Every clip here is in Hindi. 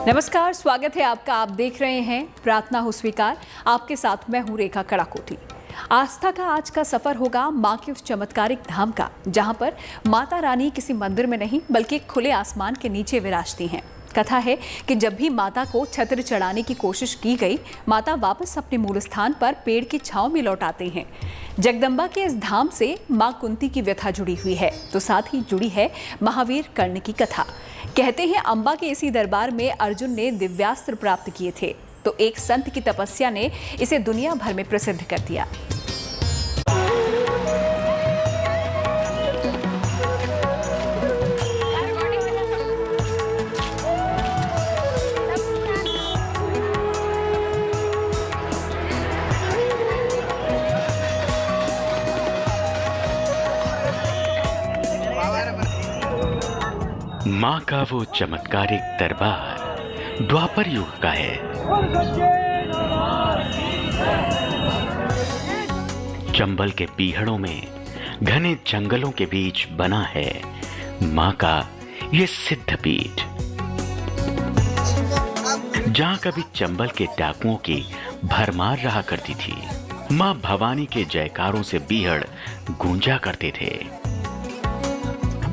नमस्कार, स्वागत है आपका। आप देख रहे हैं प्रार्थना हो स्वीकार। आपके साथ मैं हूं रेखा कड़ाकोटी। आस्था का आज का सफर होगा मां के उस चमत्कारिक धाम का, जहां पर माता रानी किसी मंदिर में नहीं बल्कि खुले आसमान के नीचे विराजती हैं। कथा है कि जब भी माता को छत्र चढ़ाने की कोशिश की गई, माता वापस अपने मूल स्थान पर पेड़ की छांव में लौट आते हैं। जगदम्बा के इस धाम से मां कुंती की व्यथा जुड़ी हुई है, तो साथ ही जुड़ी है महावीर कर्ण की कथा। कहते हैं अंबा के इसी दरबार में अर्जुन ने दिव्यास्त्र प्राप्त किए थे, तो एक संत की तपस्या ने इसे दुनिया भर में प्रसिद्ध कर दिया। मां का वो चमत्कारिक दरबार द्वापर युग का है। चंबल के पीहड़ों में घने जंगलों के बीच बना है मां का ये सिद्ध पीठ, जहां कभी चंबल के डाकुओं की भरमार रहा करती थी। मां भवानी के जयकारों से बीहड़ गूंजा करते थे।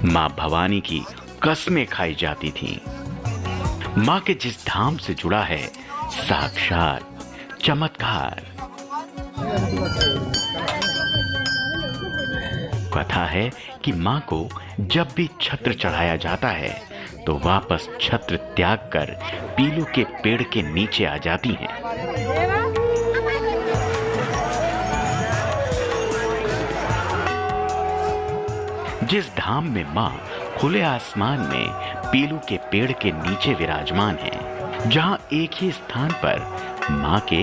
मां भवानी की कस्में खाई जाती थी। मां के जिस धाम से जुड़ा है साक्षात चमत्कार। कथा है कि मां को जब भी छत्र चढ़ाया जाता है तो वापस छत्र त्याग कर पीलू के पेड़ के नीचे आ जाती हैं। जिस धाम में मां खुले आसमान में पीलू के पेड़ के नीचे विराजमान है, जहां एक ही स्थान पर मां के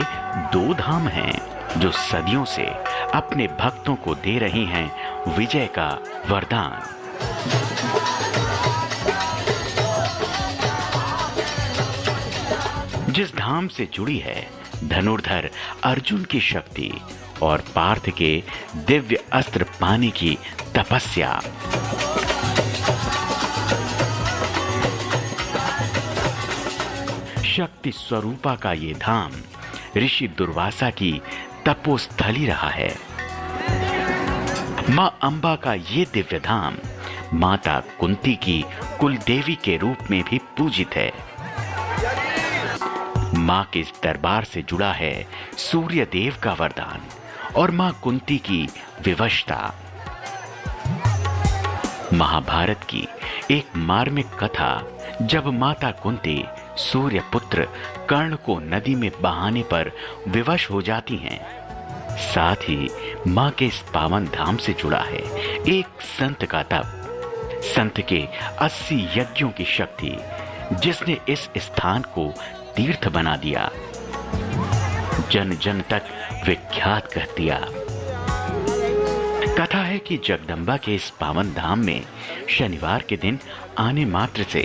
दो धाम हैं, जो सदियों से अपने भक्तों को दे रही हैं विजय का वरदान। जिस धाम से जुड़ी है धनुर्धर अर्जुन की शक्ति और पार्थ के दिव्य अस्त्र पाने की तपस्या। शक्ति स्वरूपा का ये धाम ऋषि दुर्वासा की तपोस्थली रहा है। मां अंबा का ये दिव्य धाम माता कुंती की कुलदेवी के रूप में भी पूजित है। मां के इस दरबार से जुड़ा है सूर्य देव का वरदान और मां कुंती की विवशता। महाभारत की एक मार्मिक कथा, जब माता कुंती सूर्य पुत्र कर्ण को नदी में बहाने पर विवश हो जाती हैं, साथ ही मां के इस पावन धाम से जुड़ा है एक संत का तप, संत के 80 यज्ञों की शक्ति, जिसने इस स्थान को तीर्थ बना दिया, जन जन तक विख्यात कर दिया। कथा है कि जगदम्बा के इस पावन धाम में शनिवार के दिन आने मात्र से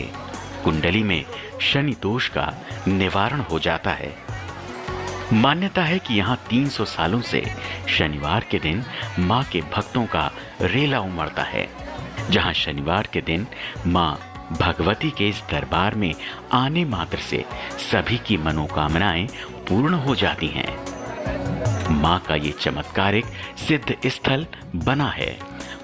कुंडली में शनि दोष का निवारण हो जाता है। मान्यता है कि यहाँ 300 सालों से शनिवार के दिन मां के भक्तों का रेला उमड़ता है, जहाँ शनिवार के दिन मां भगवती के इस दरबार में आने मात्र से सभी की मनोकामनाएं पूर्ण हो जाती हैं। मां का ये चमत्कारिक सिद्ध स्थल बना है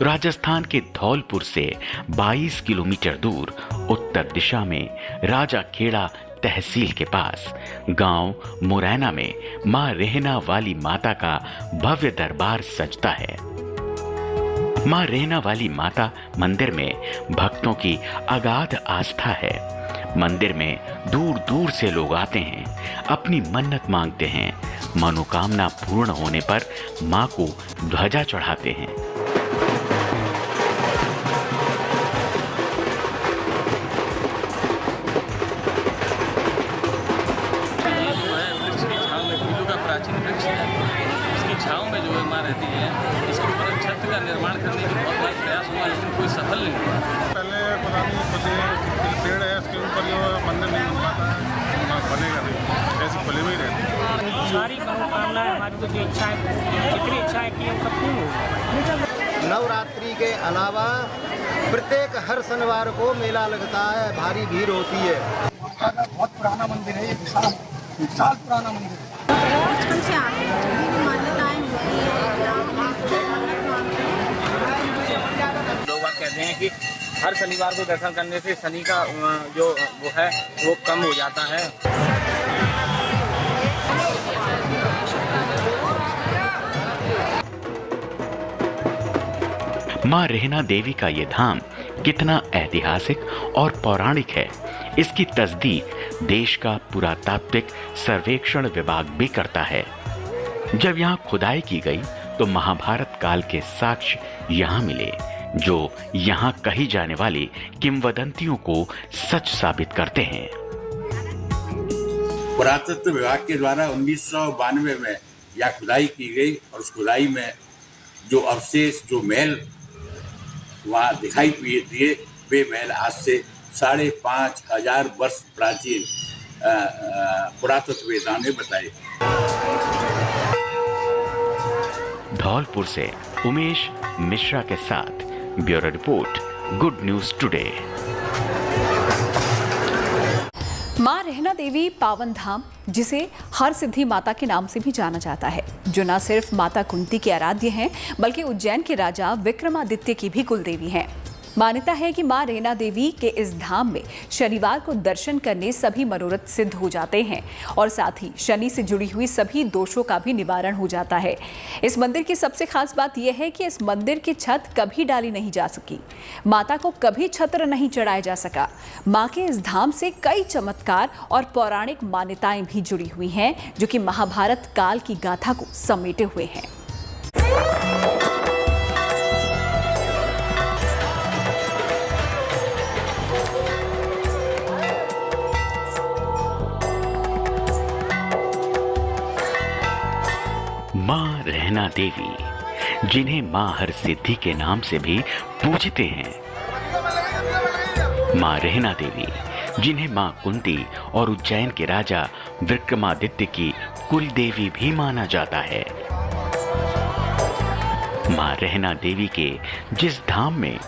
राजस्थान के धौलपुर से 22 किलोमीटर दूर उत्तर दिशा में राजा खेड़ा तहसील के पास गांव मुरैना में मां रेहना वाली माता का भव्य दरबार सजता है। मां रेहना वाली माता मंदिर में भक्तों की अगाध आस्था है। मंदिर में दूर दूर से लोग आते हैं, अपनी मन्नत मांगते हैं, मनोकामना पूर्ण होने पर मां को ध्वजा चढ़ाते हैं। इसकी छांव में जो है मां रहती है, इसके ऊपर छत का निर्माण करने की बहुत बार प्रयास हुआ, लेकिन कोई सफल नहीं हुआ। पहले पुरानी पेड़ है, इसके ऊपर जो मंदिर नहीं बन पाता है, बनेगा नहीं, ऐसी खुले में ही रहती है। सारी मनोकामनाएं हमारी जो इच्छाएं, जितनी इच्छाएं की हैं सब पूर्ण हो। नवरात्रि के अलावा प्रत्येक हर शनिवार को मेला लगता है, भारी भीड़ होती है। आस्था का बहुत पुराना मंदिर है, ये विशाल पुराना मंदिर है। बचपन से आ रहे हैं, मान्यताएं होती है, लोग बात कहते हैं कि हर शनिवार को दर्शन करने से शनि का जो वो है वो कम हो जाता है। मां रेहना देवी का ये धाम कितना ऐतिहासिक और पौराणिक है, इसकी तस्दीक देश का पुरातात्विक सर्वेक्षण विभाग भी करता है। जब यहाँ खुदाई की गई तो महाभारत काल के साक्ष्य यहाँ मिले, जो यहाँ कही जाने वाली किंवदंतियों को सच साबित करते हैं। पुरातत्व विभाग के द्वारा 1992 में यह खुदाई की गई और उस खुदाई में जो अवशेष, जो महल वहाँ दिखाई दिए, वे महल आज से 5,500 वर्ष प्राचीन पुरातत्ववेत्ताओं ने बताए। धौलपुर से उमेश मिश्रा के साथ bureau report, good news today. मां रेहना देवी पावन धाम, जिसे हर सिद्धि माता के नाम से भी जाना जाता है, जो न सिर्फ माता कुंती के आराध्य हैं, बल्कि उज्जैन के राजा विक्रमादित्य की भी कुलदेवी हैं। मान्यता है कि मां रेहना देवी के इस धाम में शनिवार को दर्शन करने सभी मनोरथ सिद्ध हो जाते हैं और साथ ही शनि से जुड़ी हुई सभी दोषों का भी निवारण हो जाता है। इस मंदिर की सबसे खास बात यह है कि इस मंदिर की छत कभी डाली नहीं जा सकी, माता को कभी छत्र नहीं चढ़ाया जा सका। मां के इस धाम से कई चमत्कार और पौराणिक मान्यताएं भी जुड़ी हुई हैं, जो कि महाभारत काल की गाथा को समेटे हुए हैं। मां रेहना देवी, जिन्हें मां हर सिद्धि के नाम से भी पूजते हैं। मां रेहना देवी, जिन्हें मां कुंती और उज्जैन के राजा विक्रमादित्य की कुल देवी भी माना जाता है। मां रेहना देवी के जिस धाम में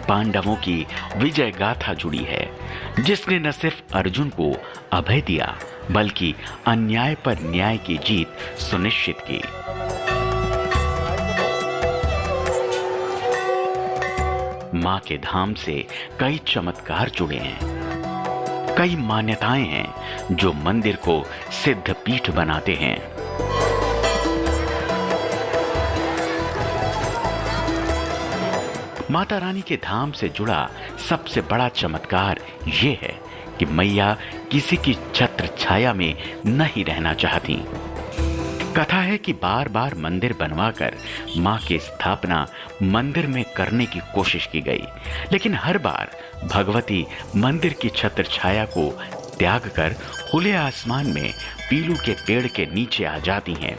पांडवों की विजय गाथा जुड़ी है, जिसने न सिर्फ अर्जुन को अभय दिया, बल्कि अन्याय पर न्याय की जीत सुनिश्चित की। मां के धाम से कई चमत्कार जुड़े हैं, कई मान्यताएं हैं जो मंदिर को सिद्ध पीठ बनाते हैं। माता रानी के धाम से जुड़ा सबसे बड़ा चमत्कार ये है कि मैया किसी की छत्र छाया में नहीं रहना चाहती। कथा है कि बार बार मंदिर बनवाकर मां की स्थापना मंदिर में करने की कोशिश की गई, लेकिन हर बार भगवती मंदिर की छत्र छाया को त्याग कर खुले आसमान में पीलू के पेड़ के नीचे आ जाती हैं,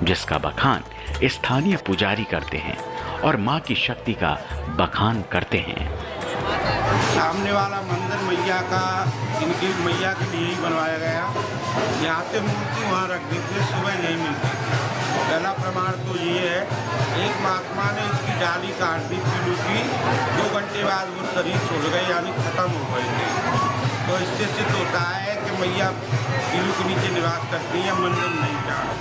जिसका बखान स्थानीय पुजारी करते हैं और मां की शक्ति का बखान करते हैं। सामने वाला मंदिर मैया का, इनकी मैया के लिए ही बनवाया गया। यहाँ से मूर्ति वहाँ रख देते, सुबह नहीं मिलती। पहला प्रमाण तो ये है, एक महात्मा ने इसकी डाली काट दी पीलू की, 2 घंटे बाद वो शरीर छोड़ गए, यानी खत्म हो गई थी। तो इससे सिद्ध होता है कि मैया पीलू के नीचे निवास करती है, मंदिर नहीं जाना।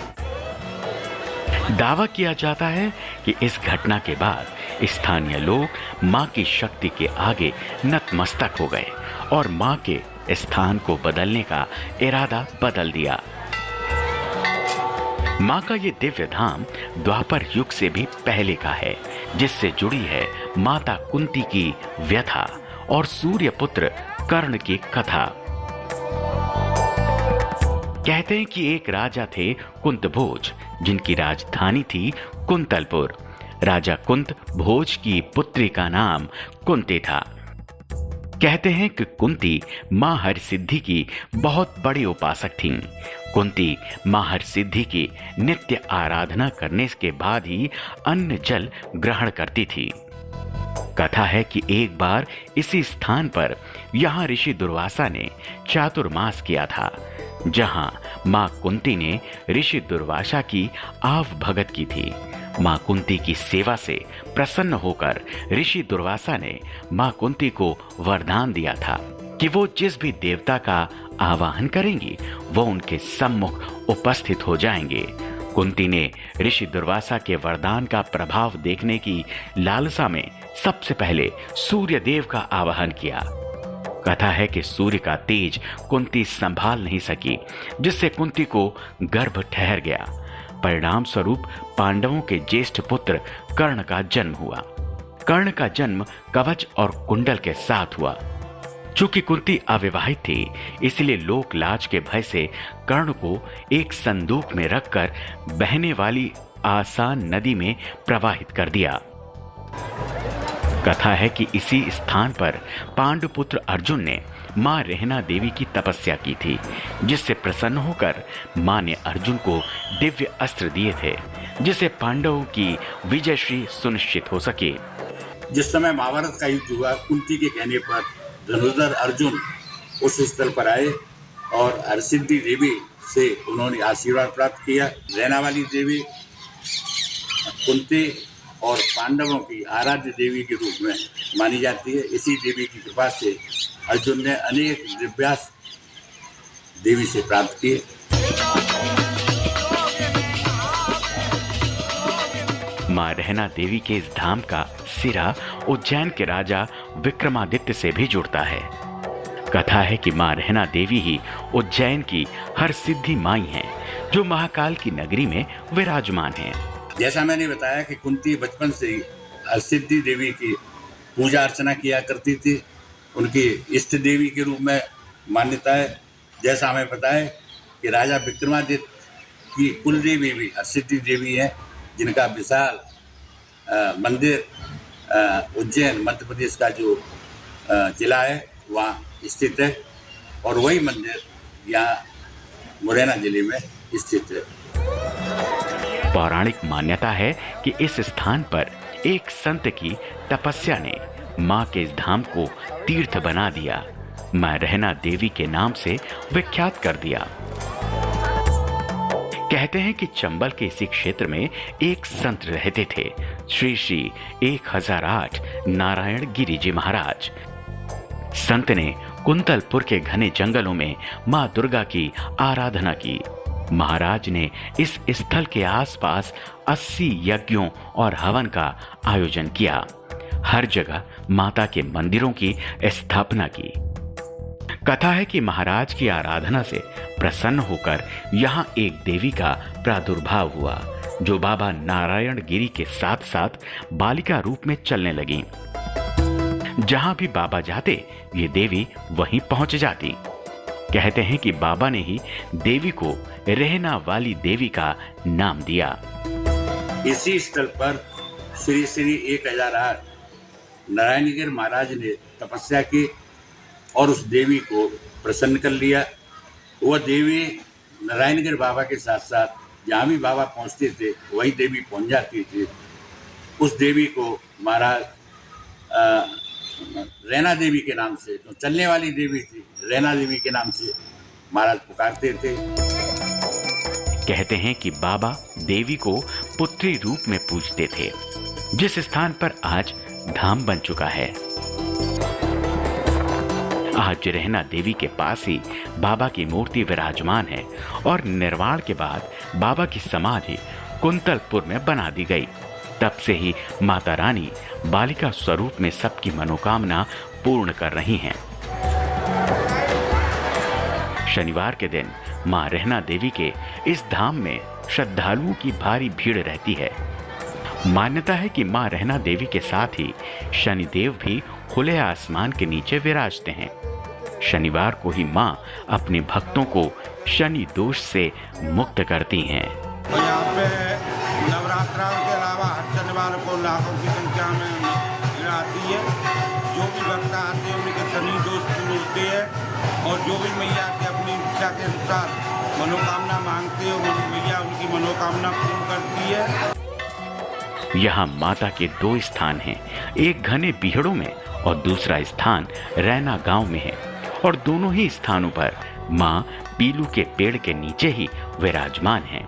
दावा किया जाता है कि इस घटना के बाद स्थानीय लोग मां की शक्ति के आगे नतमस्तक हो गए और मां के स्थान को बदलने का इरादा बदल दिया। मां का ये दिव्य धाम द्वापर युग से भी पहले का है, जिससे जुड़ी है माता कुंती की व्यथा और सूर्य पुत्र कर्ण की कथा। कहते हैं कि एक राजा थे कुंत भोज, जिनकी राजधानी थी कुंतलपुर। राजा कुंत भोज की पुत्री का नाम कुंती था। कहते हैं कि कुंती मां हरसिद्धि की बहुत बड़ी उपासक थीं। कुंती मां हरसिद्धि की नित्य आराधना करने के बाद ही अन्न जल ग्रहण करती थी। कथा है कि एक बार इसी स्थान पर यहाँ ऋषि दुर्वासा ने चातुर्मास किया था, जहां मां कुंती ने ऋषि दुर्वासा की आव भगत की थी। मां कुंती की सेवा से प्रसन्न होकर ऋषि दुर्वासा ने मां कुंती को वरदान दिया था कि वो जिस भी देवता का आवाहन करेंगी वो उनके सम्मुख उपस्थित हो जाएंगे। कुंती ने ऋषि दुर्वासा के वरदान का प्रभाव देखने की लालसा में सबसे पहले सूर्य देव का आवाहन किया। कथा है कि सूर्य का तेज कुंती संभाल नहीं सकी, जिससे कुंती को गर्भ ठहर गया। परिणाम स्वरूप पांडवों के ज्येष्ठ पुत्र कर्ण का जन्म हुआ। कर्ण का जन्म कवच और कुंडल के साथ हुआ। चूंकि कुंती अविवाहित थी, इसलिए लोक लाज के भय से कर्ण को एक संदूक में रखकर बहने वाली आसान नदी में प्रवाहित कर दिया। कथा है कि इसी स्थान पर पांडुपुत्र अर्जुन ने मां रेहना देवी की तपस्या की थी, जिससे प्रसन्न होकर मां ने अर्जुन को दिव्य अस्त्र दिए थे, जिससे पांडवों की विजयश्री सुनिश्चित हो सके। जिस समय महाभारत का युद्ध हुआ, कुंती के कहने पर धनुर्धर अर्जुन उस स्थल पर आए और हरसिद्धि देवी से उन्होंने आशीर्वाद प्राप्त किया। रहना वाली देवी कुंती और पांडवों की आराध्य देवी के रूप में मानी जाती है। इसी देवी की कृपा से अर्जुन ने अनेक दिव्यास्त्र देवी से प्राप्त किए। मां रहना देवी के इस धाम का सिरा उज्जैन के राजा विक्रमादित्य से भी जुड़ता है। कथा है कि मां रहना देवी ही उज्जैन की हर सिद्धि माई हैं, जो महाकाल की नगरी में विराजमान हैं। जैसा मैंने बताया कि कुंती बचपन से ही हरसिद्धि देवी की पूजा अर्चना किया करती थी। उनकी इष्ट देवी के रूप में मान्यता है। जैसा हमें पता है कि राजा विक्रमादित्य की कुल देवी भी हरसिद्धि देवी है, जिनका विशाल मंदिर उज्जैन मध्य प्रदेश का जो जिला है वहाँ स्थित है, और वही मंदिर यहाँ मुरैना जिले में स्थित है। पौराणिक मान्यता है कि इस स्थान पर एक संत की तपस्या ने मां के इस धाम को तीर्थ बना दिया, मां रहना देवी के नाम से विख्यात कर दिया। कहते हैं कि चंबल के इसी क्षेत्र में एक संत रहते थे, श्री श्री 1008 नारायण गिरी जी महाराज। संत ने कुंतलपुर के घने जंगलों में मां दुर्गा की आराधना की। महाराज ने इस स्थल के आसपास 80 यज्ञों और हवन का आयोजन किया। हर जगह माता के मंदिरों की स्थापना की। कथा है कि महाराज की आराधना से प्रसन्न होकर यहाँ एक देवी का प्रादुर्भाव हुआ, जो बाबा नारायण गिरी के साथ साथ बालिका रूप में चलने लगी। जहां भी बाबा जाते, ये देवी वहीं पहुंच जाती। कहते हैं कि बाबा ने ही देवी को रहना वाली देवी का नाम दिया। इसी स्थल पर श्री श्री 1008 नारायणगिर महाराज ने तपस्या की और उस देवी को प्रसन्न कर लिया। वह देवी नारायणगिर बाबा के साथ साथ जहाँ भी बाबा पहुँचते थे वही देवी पहुँच जाती थी। उस देवी को महाराज रैना देवी के नाम से, जो चलने वाली देवी थी, रैना देवी के नाम से महाराज पुकारते थे। कहते हैं कि बाबा देवी को पुत्री रूप में पूजते थे, जिस स्थान पर आज धाम बन चुका है। आज रहना देवी के पास ही बाबा की मूर्ति विराजमान है और निर्वाण के बाद बाबा की समाधि कुंतलपुर में बना दी गई। तब से ही माता रानी बालिका स्वरूप में सबकी मनोकामना पूर्ण कर रही हैं। शनिवार के दिन मां रहना देवी के इस धाम में श्रद्धालुओं की भारी भीड़ रहती है। मान्यता है कि मां रहना देवी के साथ ही शनिदेव भी खुले आसमान के नीचे विराजते हैं। शनिवार को ही मां अपने भक्तों को शनि दोष से मुक्त करती हैं। यहाँ पे नवरात्रा के अलावा हर शनिवार को लाखों की संख्या में भीड़ आती है। जो भी भक्त आते हैं उनके शनि दोष दूर होते हैं, और जो भी मैया के अपनी इच्छा के अनुसार मनोकामना मांगते हैं, मैया उनकी मनोकामना पूर्ण करती है। यहाँ माता के 2 स्थान हैं, एक घने बीहड़ों में और दूसरा स्थान रैना गांव में है, और दोनों ही स्थानों पर मां पीलू के पेड़ के नीचे ही विराजमान हैं।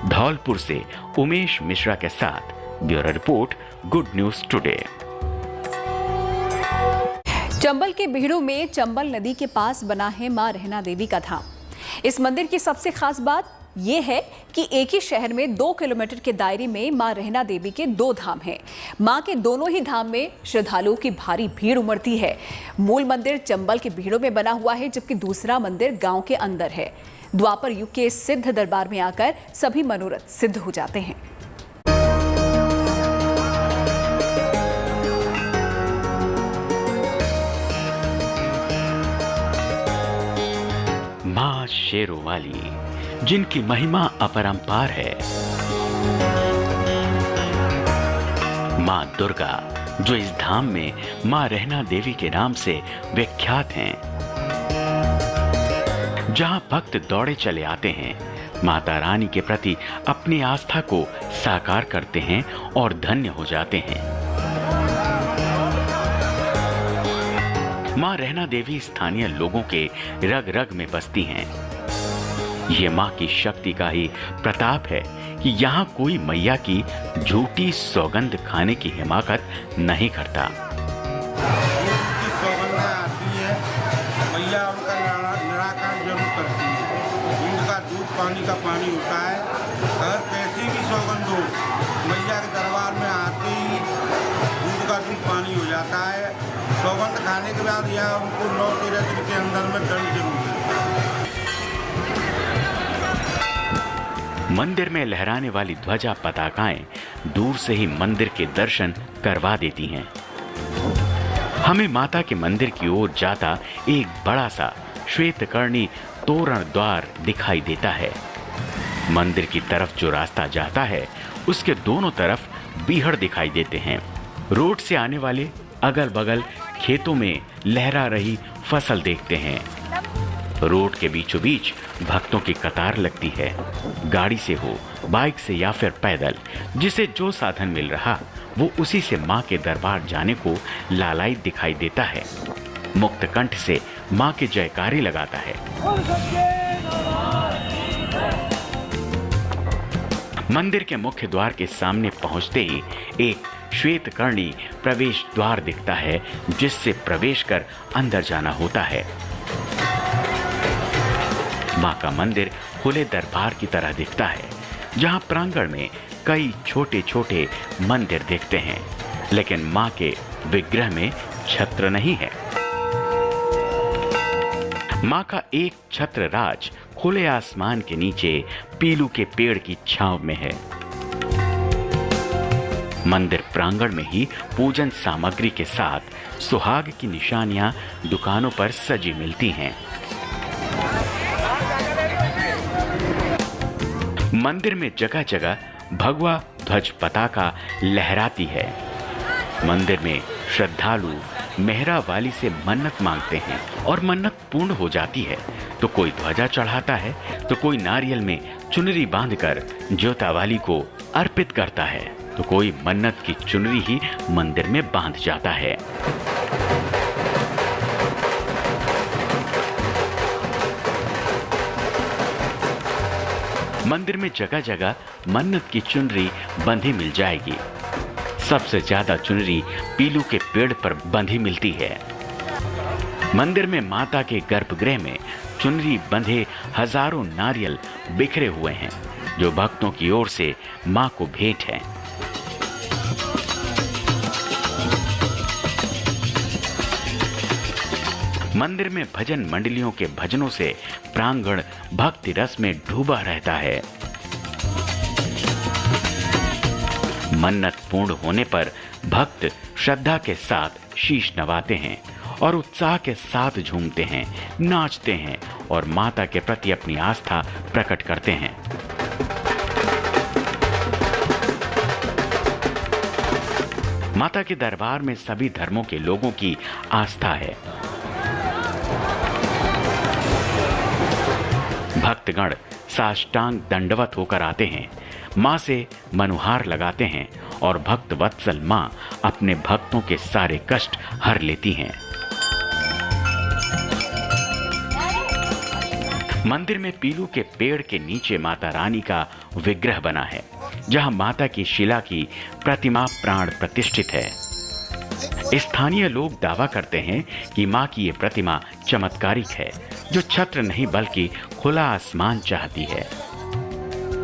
धौलपुर से उमेश मिश्रा के साथ bureau report, good news today. Chambal के बीहड़ों में चंबल नदी के पास बना है मां रहना देवी का धाम। इस मंदिर की सबसे खास बात यह है कि एक ही शहर में 2 किलोमीटर के दायरे में मां रहना देवी के 2 धाम हैं। मां के दोनों ही धाम में श्रद्धालुओं की भारी भीड़ उमड़ती है। मूल मंदिर चंबल के बीहड़ों में बना हुआ है, जबकि दूसरा मंदिर गांव के अंदर है। द्वापर युग के सिद्ध दरबार में आकर सभी मनोरथ सिद्ध हो जाते हैं। मां शेरों वाली, जिनकी महिमा अपरंपार है। मां दुर्गा, जो इस धाम में मां रहना देवी के नाम से विख्यात हैं। जहां भक्त दौड़े चले आते हैं, माता रानी के प्रति अपनी आस्था को साकार करते हैं और धन्य हो जाते हैं। मां रहना देवी स्थानीय लोगों के रग रग में बसती हैं। ये मां की शक्ति का ही प्रताप है कि यहाँ कोई मैया की झूठी सौगंध खाने की हिमाकत नहीं करता। उनकी सौगंध आती है, मैया उनका निराकरण जरूर करती है। उनका दूध पानी का पानी होता है। अगर कैसी भी सौगंध हो, मैया के दरबार में आते ही दूध का दूध पानी हो जाता है। सौगंध खाने के बाद यह उनको 9-13 दिन के अंदर में दंड जरूर मिलता है। मंदिर में लहराने वाली ध्वजा पताकाएं दूर से ही मंदिर के दर्शन करवा देती हैं। हमें माता के मंदिर की ओर जाता एक बड़ा सा श्वेतकर्णी तोरण द्वार दिखाई देता है। मंदिर की तरफ जो रास्ता जाता है, उसके दोनों तरफ बीहड़ दिखाई देते हैं। रोड से आने वाले अगल बगल खेतों में लहरा रही फसल देखते हैं। रोड के बीचों बीच भक्तों की कतार लगती है। गाड़ी से हो, बाइक से या फिर पैदल, जिसे जो साधन मिल रहा वो उसी से मां के दरबार जाने को लालायित दिखाई देता है। मुक्त कंठ से मां के जयकारे लगाता है। मंदिर के मुख्य द्वार के सामने पहुंचते ही एक श्वेतकर्णी प्रवेश द्वार दिखता है, जिससे प्रवेश कर अंदर जाना होता है। मां का मंदिर खुले दरबार की तरह दिखता है, जहां प्रांगण में कई छोटे छोटे मंदिर दिखते हैं, लेकिन मां के विग्रह में छत्र नहीं है। मां का एक छत्र राज खुले आसमान के नीचे पीलू के पेड़ की छांव में है। मंदिर प्रांगण में ही पूजन सामग्री के साथ सुहाग की निशानियां दुकानों पर सजी मिलती हैं। मंदिर में जगह जगह भगवा ध्वज पताका लहराती है। मंदिर में श्रद्धालु मेहरा वाली से मन्नत मांगते हैं और मन्नत पूर्ण हो जाती है तो कोई ध्वजा चढ़ाता है, तो कोई नारियल में चुनरी बांधकर ज्योता वाली को अर्पित करता है, तो कोई मन्नत की चुनरी ही मंदिर में बांध जाता है। मंदिर में जगह जगह मन्नत की चुनरी बंधी मिल जाएगी। सबसे ज्यादा चुनरी पीलू के पेड़ पर बंधी मिलती है। मंदिर में माता के गर्भगृह में चुनरी बंधे हजारों नारियल बिखरे हुए हैं, जो भक्तों की ओर से मां को भेंट है। मंदिर में भजन मंडलियों के भजनों से प्रांगण भक्ति रस में डूबा रहता है। मन्नत पूर्ण होने पर भक्त श्रद्धा के साथ शीश नवाते हैं और उत्साह के साथ झूमते हैं, नाचते हैं और माता के प्रति अपनी आस्था प्रकट करते हैं। माता के दरबार में सभी धर्मों के लोगों की आस्था है। भक्तगण साष्टांग दंडवत होकर आते हैं, मां से मनुहार लगाते हैं और भक्त वत्सल मां अपने भक्तों के सारे कष्ट हर लेती हैं। मंदिर में पीलू के पेड़ के नीचे माता रानी का विग्रह बना है, जहां माता की शिला की प्रतिमा प्राण प्रतिष्ठित है। स्थानीय लोग दावा करते हैं कि मां की ये प्रतिमा चमत्कारिक है, जो छत्र नहीं बल्कि खुला आसमान चाहती है।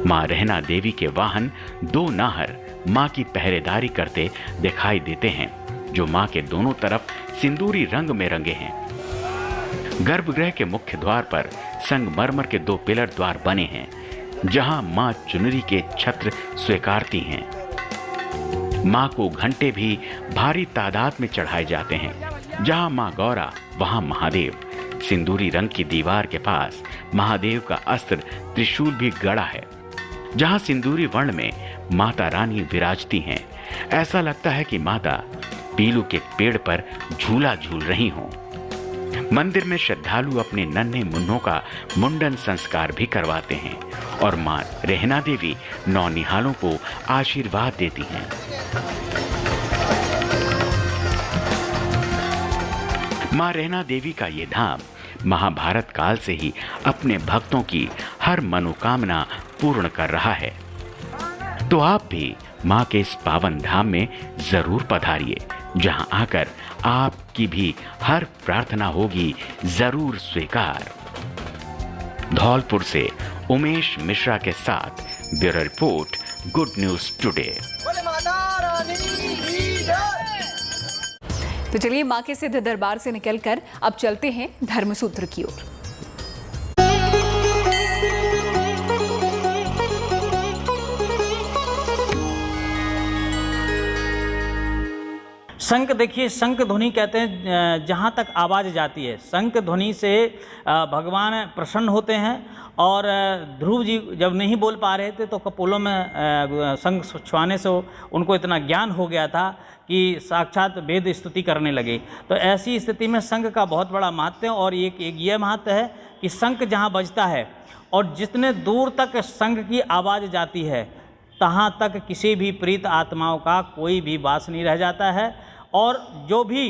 मां रहना देवी के वाहन 2 नाहर मां की पहरेदारी करते दिखाई देते हैं, जो मां के दोनों तरफ सिंदूरी रंग में रंगे हैं। गर्भगृह के मुख्य द्वार पर संगमरमर के 2 पिलर द्वार बने हैं, जहां मां चुनरी के छत्र स्वीकारती हैं। मां को घंटे भी भारी तादाद में चढ़ाए जाते हैं। जहां मां गौरा वहां महादेव। सिंदूरी रंग की दीवार के पास महादेव का अस्त्र त्रिशूल भी गड़ा है। जहां सिंदूरी वर्ण में माता रानी विराजती हैं, ऐसा लगता है कि माता पीलू के पेड़ पर झूला झूल रही हों। मंदिर में श्रद्धालु अपने नन्हे मुन्नों का मुंडन संस्कार भी करवाते हैं और मां रहना देवी नौनिहालों को आशीर्वाद देती हैं। मां रहना देवी का ये धाम महाभारत काल से ही अपने भक्तों की हर मनोकामना पूर्ण कर रहा है। तो आप भी मां के इस पावन धाम में जरूर पधारिए, जहां आकर आपकी भी हर प्रार्थना होगी जरूर स्वीकार। धौलपुर से उमेश मिश्रा के साथ bureau report, good news today. तो चलिए मां के सिद्ध दरबार से निकलकर अब चलते हैं धर्मसूत्र की ओर। शंख, देखिए शंख ध्वनि कहते हैं जहाँ तक आवाज़ जाती है, शंख ध्वनि से भगवान प्रसन्न होते हैं। और ध्रुव जी जब नहीं बोल पा रहे थे तो कपोलों में शंख छुआने से उनको इतना ज्ञान हो गया था कि साक्षात वेद स्तुति करने लगे। तो ऐसी स्थिति में शंख का बहुत बड़ा महत्व है। और एक ये महत्व है कि शंख जहाँ बजता है और जितने दूर तक शंख की आवाज़ जाती है, तहाँ तक किसी भी प्रीत आत्माओं का कोई भी वास नहीं रह जाता है। और जो भी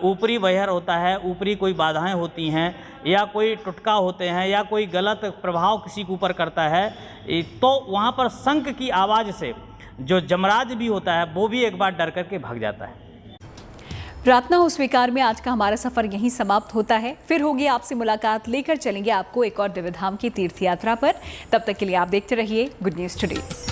ऊपरी वैहर होता है, ऊपरी कोई बाधाएं होती हैं या कोई टुटका होते हैं या कोई गलत प्रभाव किसी के ऊपर करता है, तो वहाँ पर शंख की आवाज़ से जो जमराज भी होता है वो भी एक बार डर करके भाग जाता है। प्रार्थना हो स्वीकार में आज का हमारा सफर यहीं समाप्त होता है। फिर होगी आपसे मुलाकात, लेकर चलेंगे आपको एक और दिव्य धाम की तीर्थ यात्रा पर। तब तक के लिए आप देखते रहिए गुड न्यूज टुडे।